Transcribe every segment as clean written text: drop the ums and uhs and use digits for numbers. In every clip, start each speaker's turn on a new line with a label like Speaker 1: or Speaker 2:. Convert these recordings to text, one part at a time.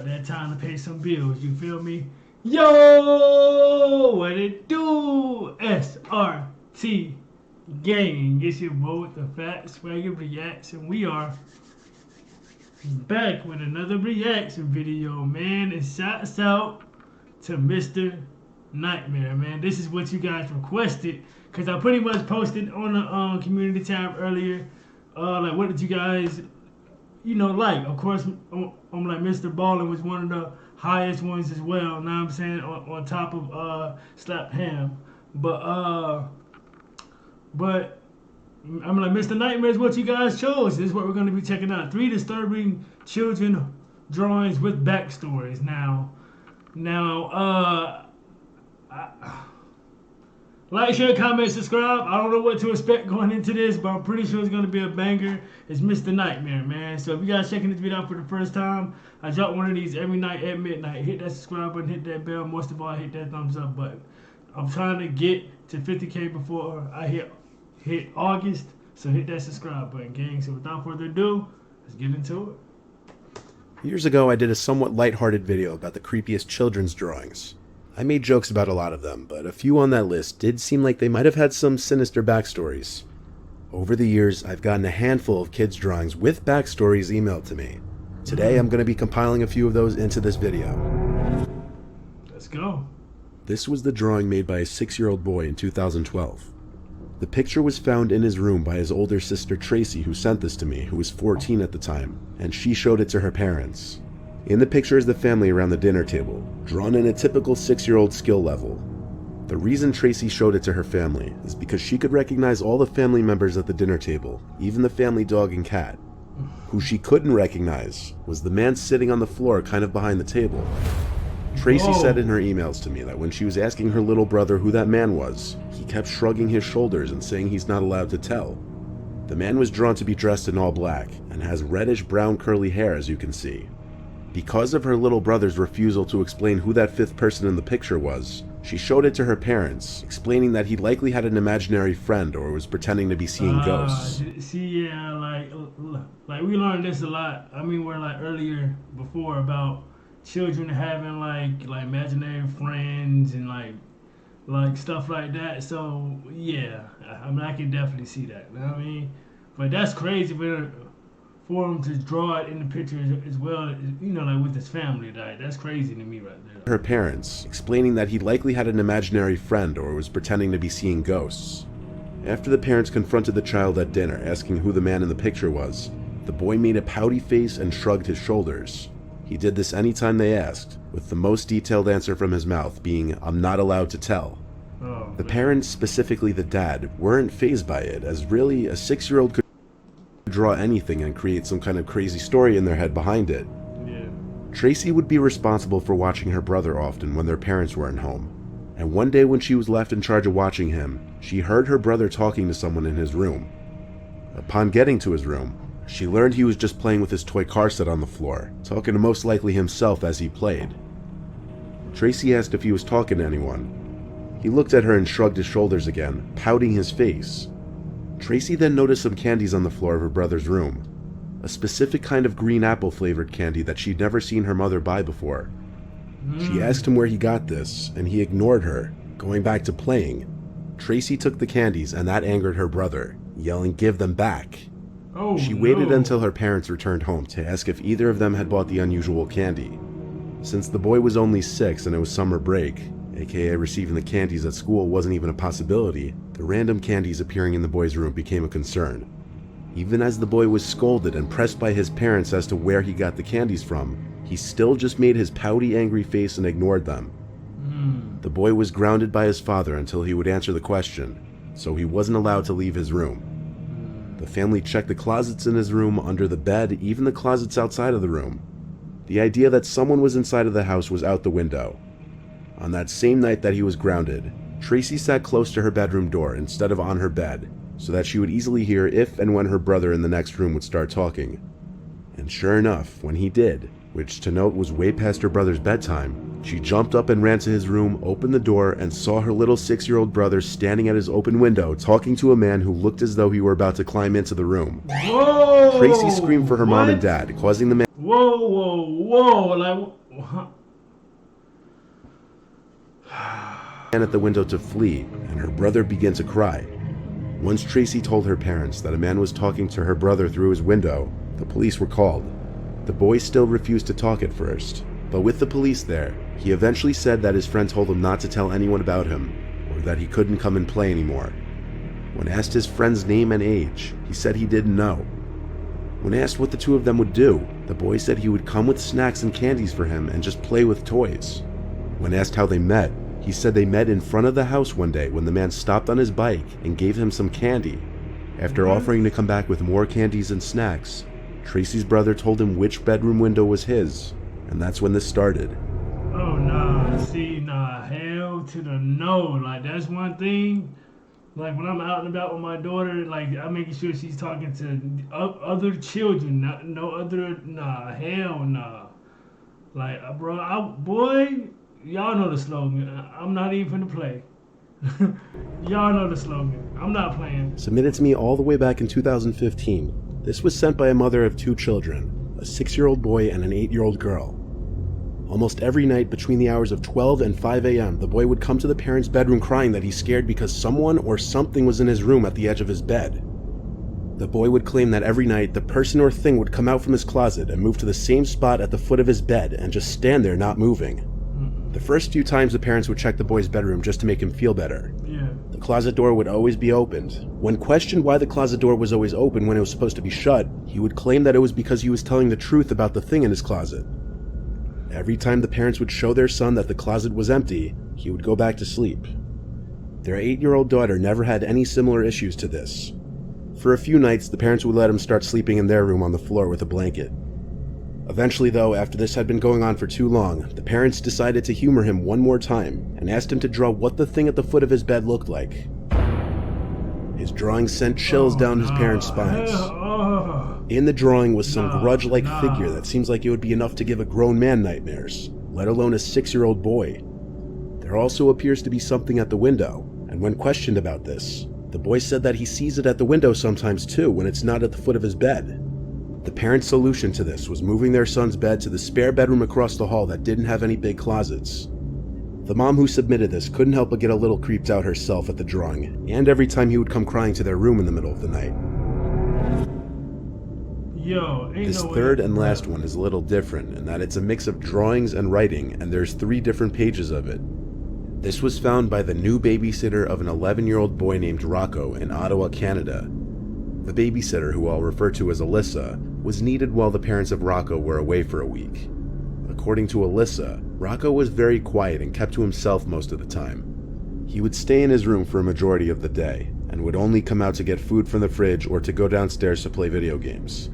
Speaker 1: about that time to pay some bills, you feel me? Yo, what it do? SRT gang. It's your boy with the fat SwaggyReacts, and we are back with another reaction video, man. And shouts out to Mr. Nightmare, man. This is what you guys requested, because I pretty much posted on the community tab earlier, like, what did you guys, like? Of course, I'm like, Mr. Ballin was one of the highest ones as well, you know what I'm saying, on top of Slap Ham. But I'm like, Mr. Nightmare is what you guys chose. This is what we're going to be checking out. 3 disturbing children drawings with backstories. Now, like, share, comment, subscribe. I don't know what to expect going into this, but I'm pretty sure it's going to be a banger. It's Mr. Nightmare, man. So if you guys checking this video out for the first time, I drop one of these every night at midnight. Hit that subscribe button, hit that bell. Most of all, hit that thumbs up button. I'm trying to get to 50K before I hit August. So hit that subscribe button, gang. So without further ado, let's get into it.
Speaker 2: Years ago, I did a somewhat lighthearted video about the creepiest children's drawings. I made jokes about a lot of them, but a few on that list did seem like they might have had some sinister backstories. Over the years, I've gotten a handful of kids' drawings with backstories emailed to me. Today, I'm going to be compiling a few of those into this video.
Speaker 1: Let's go.
Speaker 2: This was the drawing made by a 6-year-old boy in 2012. The picture was found in his room by his older sister Tracy, who sent this to me, who was 14 at the time, and she showed it to her parents. In the picture is the family around the dinner table, drawn in a typical 6-year-old skill level. The reason Tracy showed it to her family is because she could recognize all the family members at the dinner table, even the family dog and cat. Who she couldn't recognize was the man sitting on the floor kind of behind the table. Tracy said in her emails to me that when she was asking her little brother who that man was, he kept shrugging his shoulders and saying he's not allowed to tell. The man was drawn to be dressed in all black and has reddish brown curly hair, as you can see. Because of her little brother's refusal to explain who that 5th person in the picture was, she showed it to her parents, explaining that he likely had an imaginary friend or was pretending to be seeing ghosts.
Speaker 1: See, yeah, like we learned this a lot. I mean, we're like earlier before about children having like imaginary friends and like stuff like that. So yeah, I mean, I can definitely see that. You know what I mean? But that's crazy for him to draw it in the picture as well, like with his family. That's crazy to me right there.
Speaker 2: Her parents, explaining that he likely had an imaginary friend or was pretending to be seeing ghosts. After the parents confronted the child at dinner, asking who the man in the picture was, the boy made a pouty face and shrugged his shoulders. He did this anytime they asked, with the most detailed answer from his mouth being, "I'm not allowed to tell." The parents, specifically the dad, weren't fazed by it, as really a 6-year-old could draw anything and create some kind of crazy story in their head behind it.
Speaker 1: Yeah.
Speaker 2: Tracy would be responsible for watching her brother often when their parents weren't home. And one day when she was left in charge of watching him, she heard her brother talking to someone in his room. Upon getting to his room, she learned he was just playing with his toy car set on the floor, talking to most likely himself as he played. Tracy asked if he was talking to anyone. He looked at her and shrugged his shoulders again, pouting his face. Tracy then noticed some candies on the floor of her brother's room, a specific kind of green apple flavored candy that she'd never seen her mother buy before. She asked him where he got this, and he ignored her, going back to playing. Tracy took the candies, and that angered her brother, yelling, "Give them back." She waited until her parents returned home to ask if either of them had bought the unusual candy. Since the boy was only 6 and it was summer break, aka receiving the candies at school wasn't even a possibility, the random candies appearing in the boy's room became a concern. Even as the boy was scolded and pressed by his parents as to where he got the candies from, he still just made his pouty, angry face and ignored them. The boy was grounded by his father until he would answer the question, so he wasn't allowed to leave his room. The family checked the closets in his room, under the bed, even the closets outside of the room. The idea that someone was inside of the house was out the window. On that same night that he was grounded, Tracy sat close to her bedroom door instead of on her bed, so that she would easily hear if and when her brother in the next room would start talking. And sure enough, when he did, which to note was way past her brother's bedtime, she jumped up and ran to his room, opened the door, and saw her little 6-year-old brother standing at his open window talking to a man who looked as though he were about to climb into the room.
Speaker 1: Whoa!
Speaker 2: Tracy screamed for her mom and dad, causing the man
Speaker 1: whoa, whoa, whoa, like.
Speaker 2: Ran at the window to flee, and her brother began to cry. Once Tracy told her parents that a man was talking to her brother through his window, the police were called. The boy still refused to talk at first, but with the police there, he eventually said that his friend told him not to tell anyone about him, or that he couldn't come and play anymore. When asked his friend's name and age, he said he didn't know. When asked what the two of them would do, the boy said he would come with snacks and candies for him and just play with toys. When asked how they met, he said they met in front of the house one day when the man stopped on his bike and gave him some candy. After offering to come back with more candies and snacks, Tracy's brother told him which bedroom window was his, and that's when this started.
Speaker 1: Oh, nah, see, nah, hell to the no. Like, that's one thing. Like, when I'm out and about with my daughter, like, I'm making sure she's talking to other children, no other, nah, hell nah. Like, bro, boy, y'all know the slogan. I'm not even finna play. Y'all know the slogan. I'm not playing.
Speaker 2: Submitted to me all the way back in 2015. This was sent by a mother of 2 children, a 6-year-old boy and an 8-year-old girl. Almost every night between the hours of 12 and 5 a.m., the boy would come to the parents' bedroom crying that he's scared because someone or something was in his room at the edge of his bed. The boy would claim that every night the person or thing would come out from his closet and move to the same spot at the foot of his bed and just stand there not moving. The first few times the parents would check the boy's bedroom just to make him feel better. The closet door would always be opened. When questioned why the closet door was always open when it was supposed to be shut, he would claim that it was because he was telling the truth about the thing in his closet. Every time the parents would show their son that the closet was empty, he would go back to sleep. Their 8-year-old daughter never had any similar issues to this. For a few nights, the parents would let him start sleeping in their room on the floor with a blanket. Eventually, though, after this had been going on for too long, the parents decided to humor him one more time and asked him to draw what the thing at the foot of his bed looked like. His drawing sent chills down his parents' spines. In the drawing was some grudge-like figure that seems like it would be enough to give a grown man nightmares, let alone a 6-year-old boy. There also appears to be something at the window, and when questioned about this, the boy said that he sees it at the window sometimes too when it's not at the foot of his bed. The parents' solution to this was moving their son's bed to the spare bedroom across the hall that didn't have any big closets. The mom who submitted this couldn't help but get a little creeped out herself at the drawing, and every time he would come crying to their room in the middle of the night. This third and last one is a little different in that it's a mix of drawings and writing, and there's 3 different pages of it. This was found by the new babysitter of an 11-year-old boy named Rocco in Ottawa, Canada. The babysitter, who I'll refer to as Alyssa, was needed while the parents of Rocco were away for a week. According to Alyssa, Rocco was very quiet and kept to himself most of the time. He would stay in his room for a majority of the day, and would only come out to get food from the fridge or to go downstairs to play video games.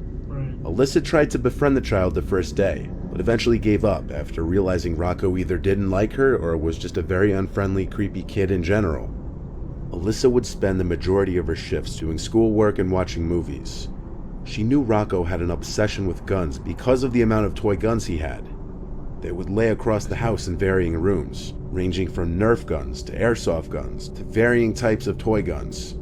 Speaker 2: Alyssa tried to befriend the child the first day, but eventually gave up after realizing Rocco either didn't like her or was just a very unfriendly, creepy kid in general. Alyssa would spend the majority of her shifts doing schoolwork and watching movies. She knew Rocco had an obsession with guns because of the amount of toy guns he had. They would lay across the house in varying rooms, ranging from Nerf guns to airsoft guns to varying types of toy guns.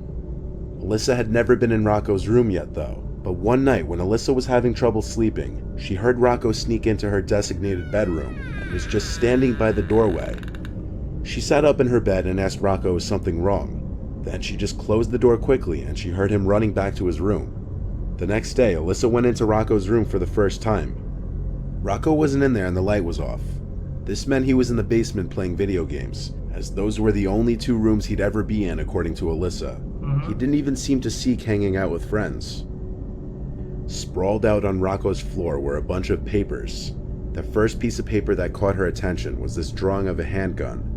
Speaker 2: Alyssa had never been in Rocco's room yet though, but one night when Alyssa was having trouble sleeping, she heard Rocco sneak into her designated bedroom and was just standing by the doorway. She sat up in her bed and asked Rocco if something wrong. Then she just closed the door quickly and she heard him running back to his room. The next day, Alyssa went into Rocco's room for the first time. Rocco wasn't in there and the light was off. This meant he was in the basement playing video games, as those were the only 2 rooms he'd ever be in according to Alyssa. He didn't even seem to seek hanging out with friends. Sprawled out on Rocco's floor were a bunch of papers. The first piece of paper that caught her attention was this drawing of a handgun.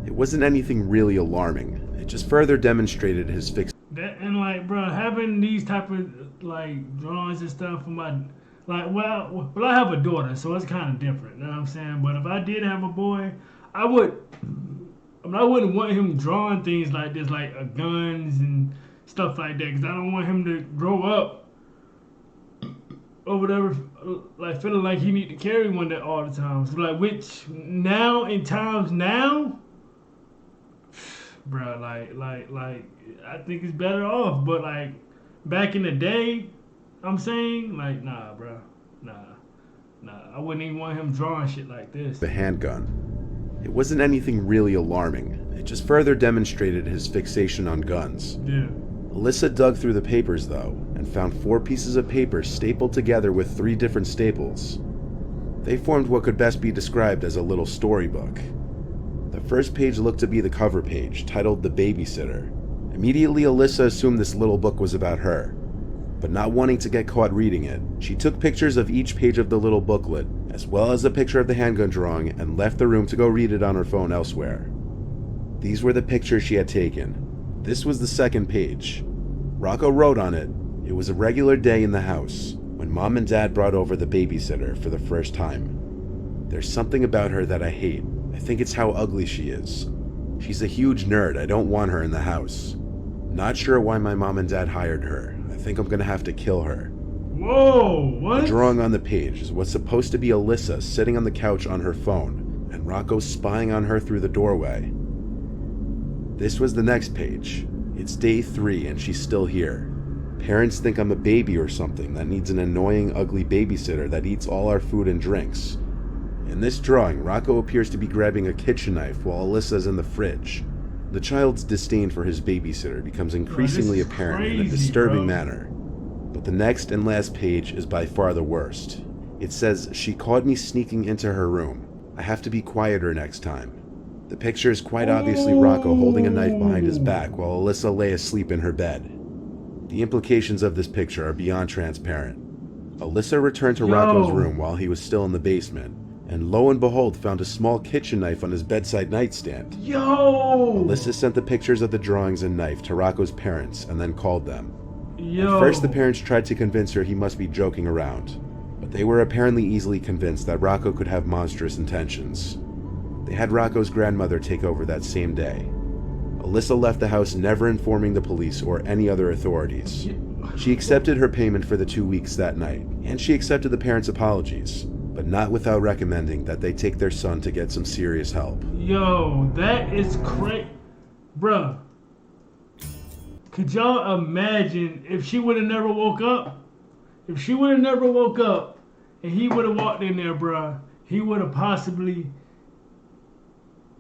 Speaker 2: It wasn't anything really alarming, it just further demonstrated his fixation.
Speaker 1: And like, bro, having these type of like drawings and stuff for my, like, well, I have a daughter, so it's kind of different, you know what I'm saying? But if I did have a boy, I wouldn't want him drawing things like this, like guns and stuff like that, because I don't want him to grow up or whatever, like feeling like he need to carry one that all the time. So like, which now in times now, bro, like I think it's better off. But like back in the day, I'm saying like, nah, bro, nah. Nah, I wouldn't even want him drawing shit like this.
Speaker 2: The handgun. It wasn't anything really alarming. It just further demonstrated his fixation on guns.
Speaker 1: Yeah.
Speaker 2: Alyssa dug through the papers, though, and found 4 pieces of paper stapled together with 3 different staples. They formed what could best be described as a little storybook. The first page looked to be the cover page, titled The Babysitter. Immediately, Alyssa assumed this little book was about her. But not wanting to get caught reading it, she took pictures of each page of the little booklet, as well as a picture of the handgun drawing, and left the room to go read it on her phone elsewhere. These were the pictures she had taken. This was the second page. Rocco wrote on it, "It was a regular day in the house, when Mom and Dad brought over the babysitter for the first time. There's something about her that I hate. I think it's how ugly she is. She's a huge nerd. I don't want her in the house. Not sure why my mom and dad hired her. I think I'm gonna have to kill her."
Speaker 1: Whoa, what?
Speaker 2: The drawing on the page is what's supposed to be Alyssa sitting on the couch on her phone, and Rocco spying on her through the doorway. This was the next page. It's day 3 and she's still here. Parents think I'm a baby or something that needs an annoying, ugly babysitter that eats all our food and drinks. In this drawing, Rocco appears to be grabbing a kitchen knife while Alyssa's in the fridge. The child's disdain for his babysitter becomes increasingly apparent in a disturbing manner. But the next and last page is by far the worst. It says, "She caught me sneaking into her room. I have to be quieter next time." The picture is quite obviously Rocco holding a knife behind his back while Alyssa lay asleep in her bed. The implications of this picture are beyond transparent. Alyssa returned to Rocco's room while he was still in the basement, and lo and behold found a small kitchen knife on his bedside nightstand.
Speaker 1: Yo!
Speaker 2: Alyssa sent the pictures of the drawings and knife to Rocco's parents and then called them.
Speaker 1: Yo!
Speaker 2: At first the parents tried to convince her he must be joking around, but they were apparently easily convinced that Rocco could have monstrous intentions. They had Rocco's grandmother take over that same day. Alyssa left the house never informing the police or any other authorities. She accepted her payment for the 2 weeks that night, and she accepted the parents' apologies, but not without recommending that they take their son to get some serious help.
Speaker 1: Yo, that is crazy. Bruh, could y'all imagine if she would have never woke up? If she would have never woke up and he would have walked in there, bruh, he would have possibly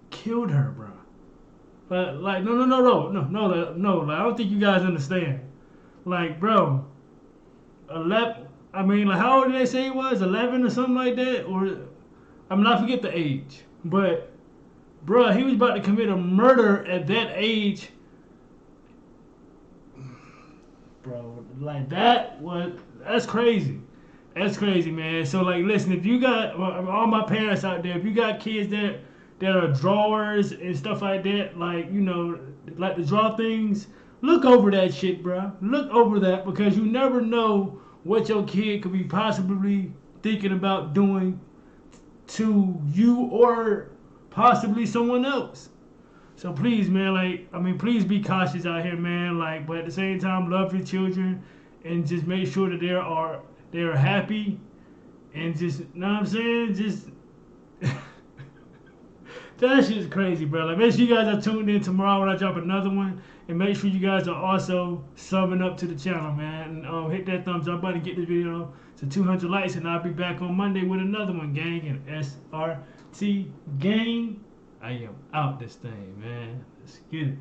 Speaker 1: killed her, bruh. But like, no, like, I don't think you guys understand. Like, bro, 11, I mean, like, how old did they say he was? 11 or something like that? Or, I mean, I forget the age. But, bro, he was about to commit a murder at that age. Bro, like, that's crazy. That's crazy, man. So, like, listen, if you got, all my parents out there, if you got kids that are drawers and stuff like that, like, you know, like to draw things, look over that shit, bro. Look over that, because you never know what your kid could be possibly thinking about doing to you or possibly someone else. So please, man, like, I mean, please be cautious out here, man. Like, but at the same time, love your children and just make sure that they are happy, and just, you know what I'm saying? Just that shit's crazy, bro. Like, make sure you guys are tuned in tomorrow when I drop another one. And make sure you guys are also subbing up to the channel, man. And hit that thumbs up button, get this video to 200 likes, and I'll be back on Monday with another one, gang. And SRT gang, I am out this thing, man. Let's get it.